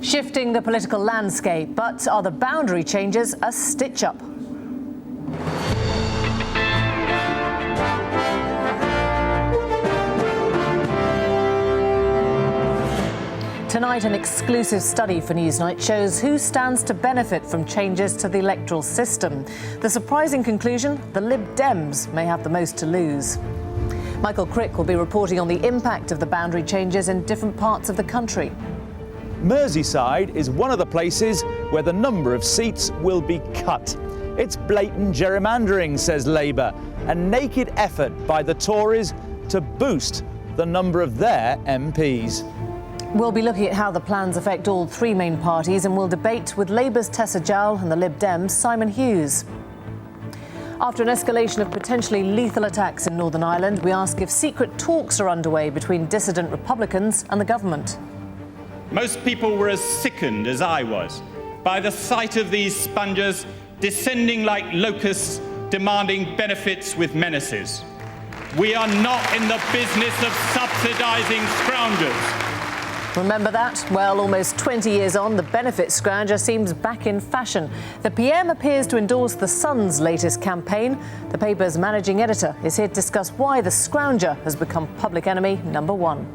Shifting the political landscape, but are the boundary changes a stitch-up? Tonight, an exclusive study for Newsnight shows who stands to benefit from changes to the electoral system. The surprising conclusion: the Lib Dems may have the most to lose. Michael Crick will be reporting on the impact of the boundary changes in different parts of the country. Merseyside is one of the places where the number of seats will be cut. It's blatant gerrymandering, says Labour, a naked effort by the Tories to boost the number of their MPs. We'll be looking at how the plans affect all three main parties, and we'll debate with Labour's Tessa Jowell and the Lib Dems' Simon Hughes. After an escalation of potentially lethal attacks in Northern Ireland, we ask if secret talks are underway between dissident Republicans and the government. Most people were as sickened as I was by the sight of these spongers descending like locusts, demanding benefits with menaces. We are not in the business of subsidising scroungers. Remember that? Well, almost 20 years on, the benefit scrounger seems back in fashion. The PM appears to endorse the Sun's latest campaign. The paper's managing editor is here to discuss why the scrounger has become public enemy number one.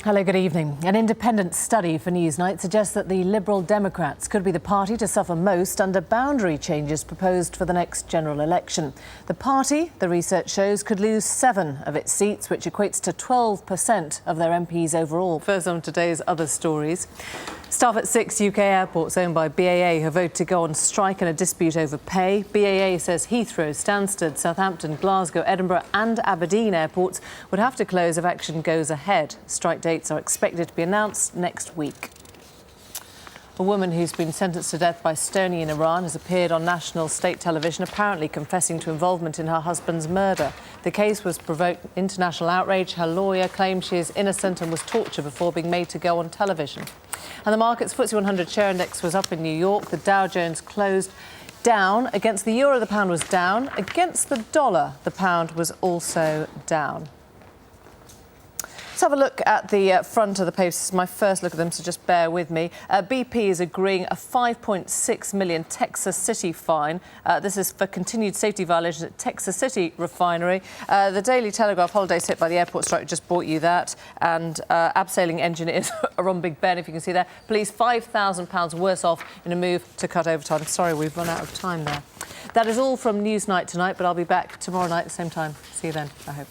Hello, good evening. An independent study for Newsnight suggests that the Liberal Democrats could be the party to suffer most under boundary changes proposed for the next general election. The party, the research shows, could lose 7 of its seats, which equates to 12% of their MPs overall. First on today's other stories. Staff at 6 UK airports owned by BAA have voted to go on strike in a dispute over pay. BAA says Heathrow, Stansted, Southampton, Glasgow, Edinburgh and Aberdeen airports would have to close if action goes ahead. Strike dates are expected to be announced next week. A woman who's been sentenced to death by stoning in Iran has appeared on national state television, apparently confessing to involvement in her husband's murder. The case was provoked international outrage. Her lawyer claims she is innocent and was tortured before being made to go on television. And the market's FTSE 100 share index was up in New York. The Dow Jones closed down. Against the euro, the pound was down. Against the dollar, the pound was also down. Let's have a look at the front of the paper. This is my first look at them, so just bear with me. BP is agreeing a $5.6 million Texas City fine. This is for continued safety violations at Texas City refinery. The Daily Telegraph: holidays hit by the airport strike, just brought you that. And abseiling engineers are on Big Ben, if you can see there. Police £5,000 worse off in a move to cut overtime. Sorry, we've run out of time there. That is all from Newsnight tonight, but I'll be back tomorrow night at the same time. See you then, I hope.